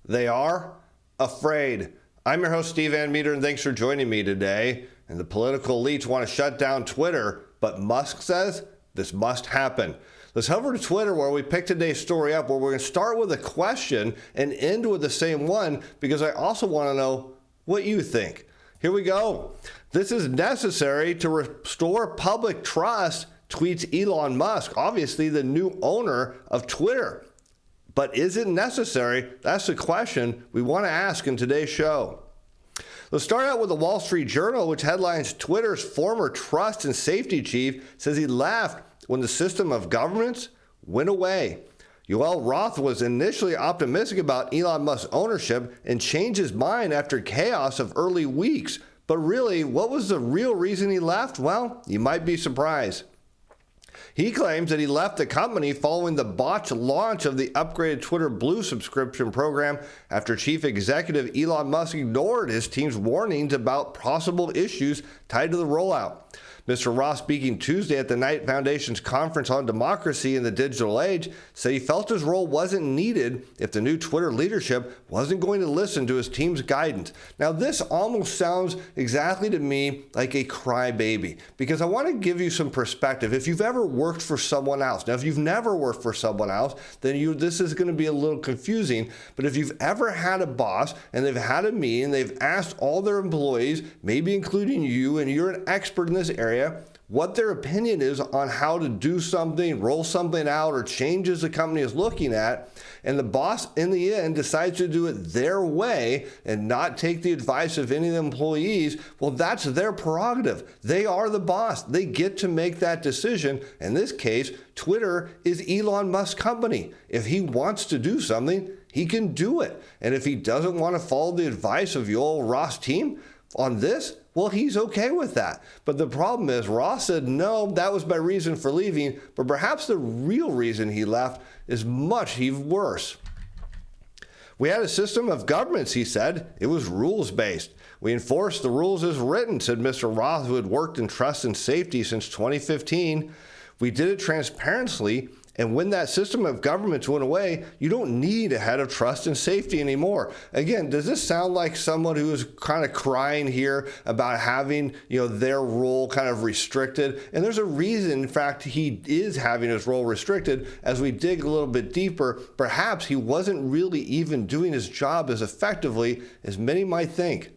They are afraid. I'm your host, Steve Van Metre, and thanks for joining me today. And the political elites want to shut down Twitter, but Musk says this must happen. Let's head over to Twitter where we picked today's story up, where we're going to start with a question and end with the same one, because I also want to know what you think. Here we go. This is necessary to restore public trust, tweets Elon Musk, obviously the new owner of Twitter. But is it necessary? That's the question we want to ask in today's show. Let's start out with the Wall Street Journal, which headlines Twitter's former trust and safety chief says he left when the system of governance went away. Yoel Roth was initially optimistic about Elon Musk's ownership and changed his mind after chaos of early weeks. But really, what was the real reason he left? Well, you might be surprised. He claims that he left the company following the botched launch of the upgraded Twitter Blue subscription program after chief executive Elon Musk ignored his team's warnings about possible issues tied to the rollout. Mr. Ross, speaking Tuesday at the Knight Foundation's conference on democracy in the digital age, said he felt his role wasn't needed if the new Twitter leadership wasn't going to listen to his team's guidance. Now, this almost sounds exactly to me like a crybaby, because I want to give you some perspective. If you've ever worked for someone else, now if you've never worked for someone else, then this is going to be a little confusing. But if you've ever had a boss and they've had a meeting, they've asked all their employees, maybe including you, and you're an expert in this area, what their opinion is on how to do something, roll something out, or changes the company is looking at, and the boss in the end decides to do it their way and not take the advice of any of the employees, well, that's their prerogative. They are the boss. They get to make that decision. In this case, Twitter is Elon Musk's company. If he wants to do something, he can do it. And if he doesn't want to follow the advice of Yoel Ross' team on this, well, he's okay with that. But the problem is, Ross said, no, that was my reason for leaving. But perhaps the real reason he left is much worse. We had a system of governance, he said. It was rules-based. We enforced the rules as written, said Mr. Roth, who had worked in trust and safety since 2015. We did it transparently. And when that system of governments went away, you don't need a head of trust and safety anymore. Again, does this sound like someone who is kind of crying here about having, their role kind of restricted? And there's a reason, in fact, he is having his role restricted. As we dig a little bit deeper, perhaps he wasn't really even doing his job as effectively as many might think.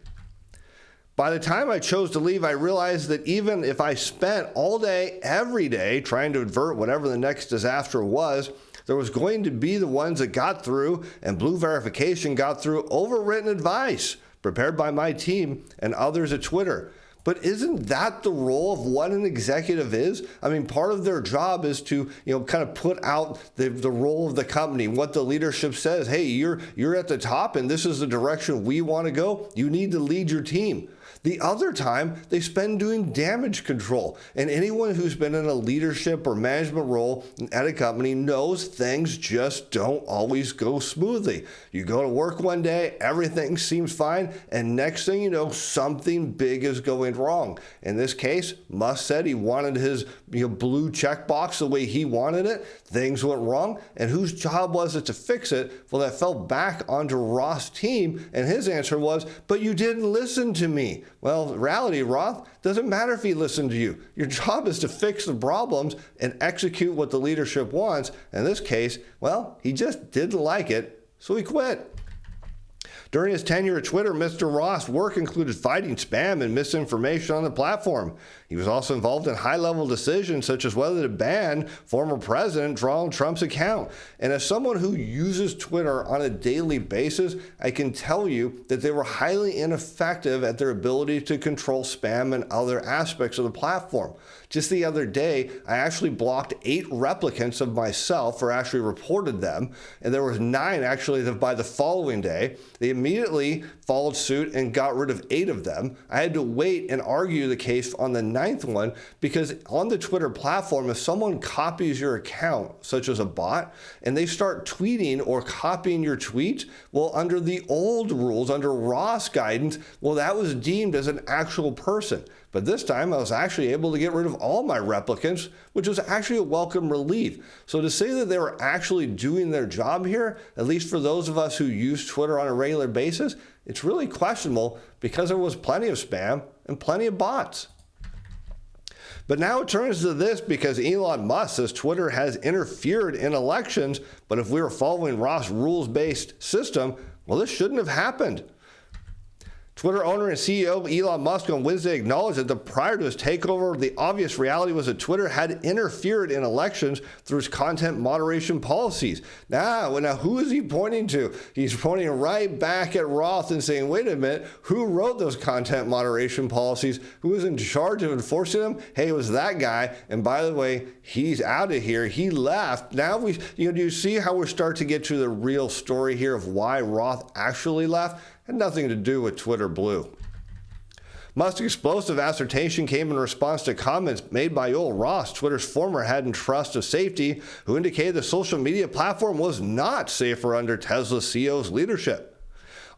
By the time I chose to leave, I realized that even if I spent all day, every day, trying to avert whatever the next disaster was, there was going to be the ones that got through, and Blue Verification got through overwritten advice prepared by my team and others at Twitter. But isn't that the role of what an executive is? I mean, part of their job is to, kind of put out the role of the company, what the leadership says. Hey, you're at the top, and this is the direction we want to go. You need to lead your team. The other time, they spend doing damage control. And anyone who's been in a leadership or management role at a company knows things just don't always go smoothly. You go to work one day, everything seems fine, and next thing you know, something big is going wrong. In this case, Musk said he wanted his blue checkbox the way he wanted it. Things went wrong, and whose job was it to fix it? Well, that fell back onto Ross' team, and his answer was, but you didn't listen to me. Well, in reality, Roth, doesn't matter if he listened to you. Your job is to fix the problems and execute what the leadership wants. In this case, well, he just didn't like it, so he quit. During his tenure at Twitter, Mr. Ross' work included fighting spam and misinformation on the platform. He was also involved in high-level decisions such as whether to ban former President Donald Trump's account. And as someone who uses Twitter on a daily basis, I can tell you that they were highly ineffective at their ability to control spam and other aspects of the platform. Just the other day, I actually blocked 8 replicants of myself, or actually reported them, and there was 9 actually that by the following day. They immediately followed suit and got rid of 8 of them. I had to wait and argue the case on the ninth one, because on the Twitter platform, if someone copies your account, such as a bot, and they start tweeting or copying your tweets, well, under the old rules, under Ross guidance, well, that was deemed as an actual person. But this time I was actually able to get rid of all my replicants, which was actually a welcome relief. So to say that they were actually doing their job here, at least for those of us who use Twitter on a regular basis, it's really questionable because there was plenty of spam and plenty of bots. But now it turns to this because Elon Musk says Twitter has interfered in elections, but if we were following Ross' rules-based system, well, this shouldn't have happened. Twitter owner and CEO Elon Musk on Wednesday acknowledged that prior to his takeover, the obvious reality was that Twitter had interfered in elections through its content moderation policies. Now, who is he pointing to? He's pointing right back at Roth and saying, wait a minute, who wrote those content moderation policies? Who was in charge of enforcing them? Hey, it was that guy. And by the way, he's out of here. He left. Now, do you see how we start to get to the real story here of why Roth actually left? Had nothing to do with Twitter Blue. Musk's explosive assertion came in response to comments made by Yoel Ross, Twitter's former head and trust of safety, who indicated the social media platform was not safer under Tesla's CEO's leadership.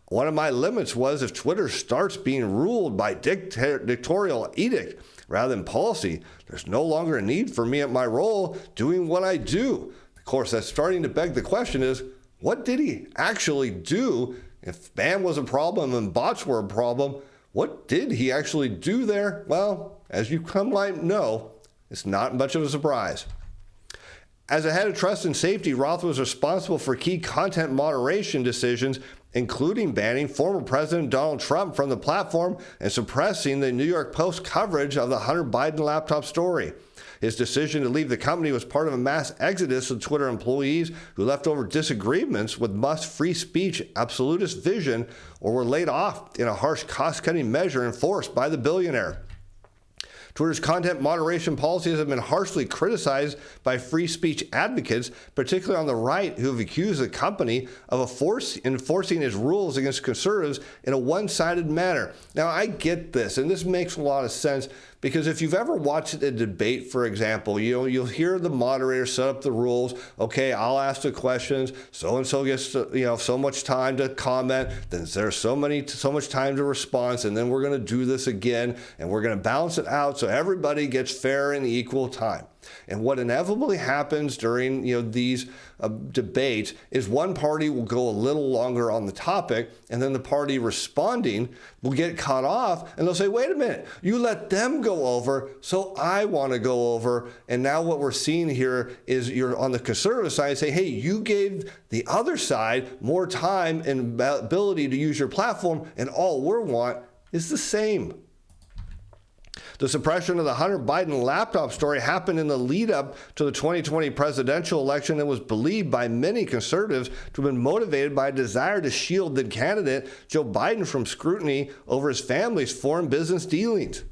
One of my limits was if Twitter starts being ruled by dictatorial edict rather than policy, there's no longer a need for me at my role doing what I do. Of course, that's starting to beg the question is, what did he actually do? If spam was a problem and bots were a problem, what did he actually do there? Well, as you might know, it's not much of a surprise. As a head of trust and safety, Roth was responsible for key content moderation decisions, including banning former President Donald Trump from the platform and suppressing the New York Post coverage of the Hunter Biden laptop story. His decision to leave the company was part of a mass exodus of Twitter employees who left over disagreements with Musk's free speech absolutist vision or were laid off in a harsh cost-cutting measure enforced by the billionaire. Twitter's content moderation policies have been harshly criticized by free speech advocates, particularly on the right, who have accused the company of enforcing its rules against conservatives in a one-sided manner. Now, I get this, and this makes a lot of sense, because if you've ever watched a debate, for example, you'll hear the moderator set up the rules. Okay, I'll ask the questions. So-and-so gets so much time to comment. Then there's so much time to respond, and then we're going to do this again, and we're going to balance it out so everybody gets fair and equal time. And what inevitably happens during these debates is one party will go a little longer on the topic, and then the party responding will get cut off, and they'll say, wait a minute, you let them go over, so I want to go over. And now what we're seeing here is you're on the conservative side say, hey, you gave the other side more time and ability to use your platform, and all we want is the same. The suppression of the Hunter Biden laptop story happened in the lead up to the 2020 presidential election and was believed by many conservatives to have been motivated by a desire to shield the candidate, Joe Biden, from scrutiny over his family's foreign business dealings.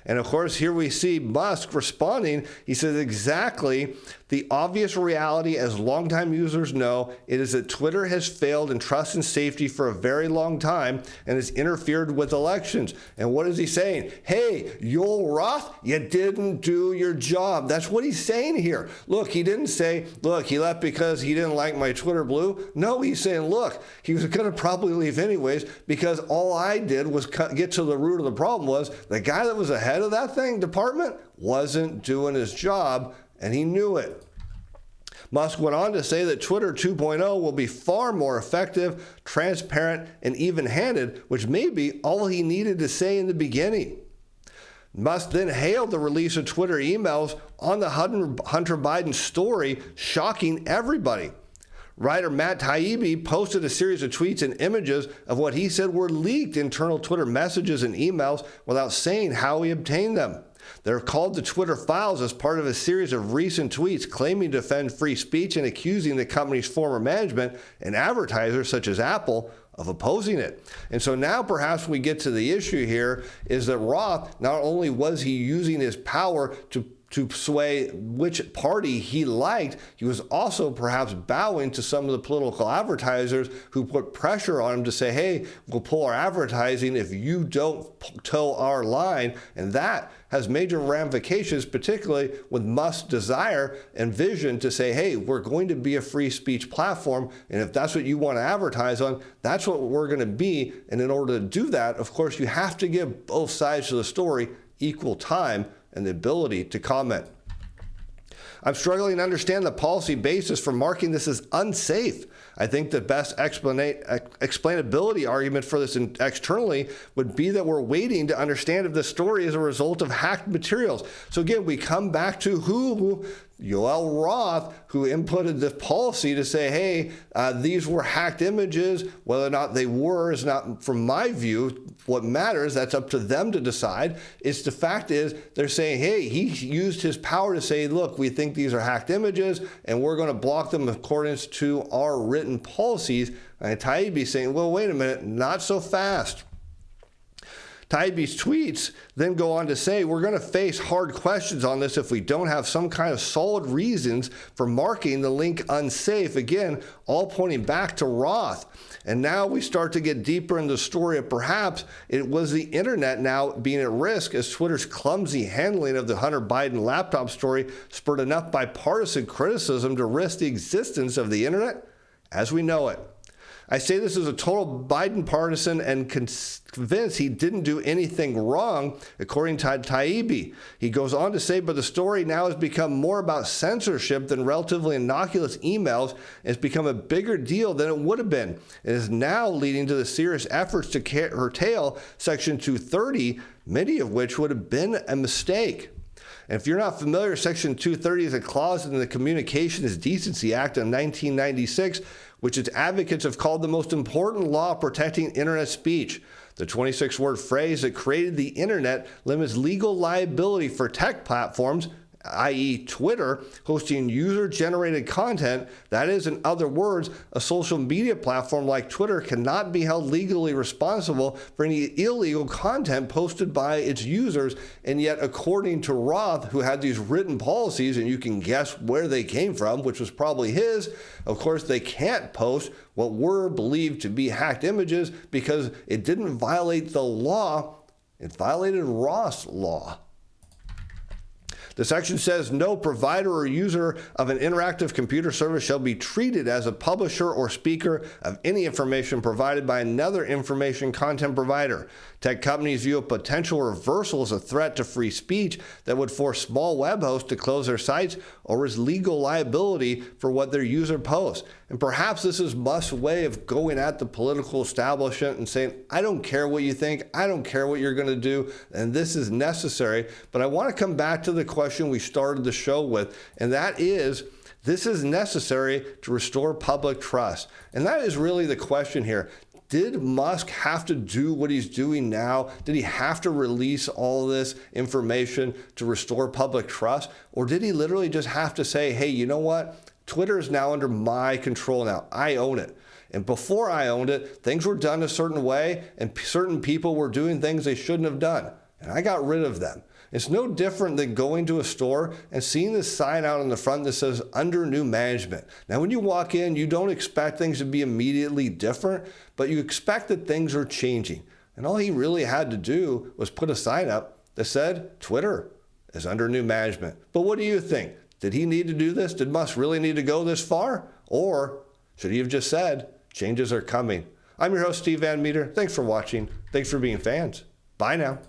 And of course, here we see Musk responding. He says exactly the obvious reality, as longtime users know, it is that Twitter has failed in trust and safety for a very long time and has interfered with elections. And what is he saying? Hey, Yoel Roth, you didn't do your job. That's what he's saying here. Look, he didn't say, look, he left because he didn't like my Twitter Blue. No, he's saying, look, he was going to probably leave anyways because all I did was get to the root of the problem was the guy that was ahead of that department wasn't doing his job, and he knew it. Musk went on to say that Twitter 2.0 will be far more effective, transparent, and even-handed, which may be all he needed to say in the beginning. Musk then hailed the release of Twitter emails on the Hunter Biden story, shocking everybody. Writer Matt Taibbi posted a series of tweets and images of what he said were leaked internal Twitter messages and emails without saying how he obtained them. They're called the Twitter files as part of a series of recent tweets claiming to defend free speech and accusing the company's former management and advertisers such as Apple of opposing it. And so now perhaps we get to the issue here is that Roth, not only was he using his power to to sway which party he liked. He was also perhaps bowing to some of the political advertisers who put pressure on him to say, hey, we'll pull our advertising if you don't toe our line. And that has major ramifications, particularly with Musk's desire and vision to say, hey, we're going to be a free speech platform. And if that's what you want to advertise on, that's what we're going to be. And in order to do that, of course, you have to give both sides of the story equal time and the ability to comment. I'm struggling to understand the policy basis for marking this as unsafe. I think the best explainability argument for this externally would be that we're waiting to understand if the story is a result of hacked materials. So again, we come back to who Yoel Roth, who inputted this policy to say, hey, these were hacked images. Whether or not they were is not, from my view, what matters. That's up to them to decide. It's the fact is they're saying, hey, he used his power to say, look, we think these are hacked images and we're going to block them according to our written policies. And Taibbi saying, well, wait a minute, not so fast. Taibbi's tweets then go on to say, we're going to face hard questions on this if we don't have some kind of solid reasons for marking the link unsafe. Again, all pointing back to Roth. And now we start to get deeper in the story of perhaps it was the internet now being at risk as Twitter's clumsy handling of the Hunter Biden laptop story spurred enough bipartisan criticism to risk the existence of the internet as we know it. I say this as a total Biden partisan and convinced he didn't do anything wrong, according to Taibbi. He goes on to say, but the story now has become more about censorship than relatively innocuous emails. It's become a bigger deal than it would have been. It is now leading to the serious efforts to curtail Section 230, many of which would have been a mistake. And if you're not familiar, Section 230 is a clause in the Communications Decency Act of 1996, which its advocates have called the most important law protecting internet speech. The 26-word phrase that created the internet limits legal liability for tech platforms, i.e. Twitter, hosting user-generated content. That is, in other words, a social media platform like Twitter cannot be held legally responsible for any illegal content posted by its users. And yet, according to Roth, who had these written policies, and you can guess where they came from, which was probably his, of course, they can't post what were believed to be hacked images because it didn't violate the law. It violated Roth's law. The section says no provider or user of an interactive computer service shall be treated as a publisher or speaker of any information provided by another information content provider. Tech companies view a potential reversal as a threat to free speech that would force small web hosts to close their sites or as legal liability for what their user posts. And perhaps this is Musk's way of going at the political establishment and saying, I don't care what you think, I don't care what you're going to do, and this is necessary. But I want to come back to the question we started the show with, and that is, this is necessary to restore public trust. And that is really the question here. Did Musk have to do what he's doing now? Did he have to release all this information to restore public trust? Or did he literally just have to say, hey, you know what? Twitter is now under my control now. I own it. And before I owned it, things were done a certain way and certain people were doing things they shouldn't have done. And I got rid of them. It's no different than going to a store and seeing this sign out on the front that says under new management. Now, when you walk in, you don't expect things to be immediately different, but you expect that things are changing. And all he really had to do was put a sign up that said Twitter is under new management. But what do you think? Did he need to do this? Did Musk really need to go this far? Or should he have just said changes are coming? I'm your host, Steve Van Metre. Thanks for watching. Thanks for being fans. Bye now.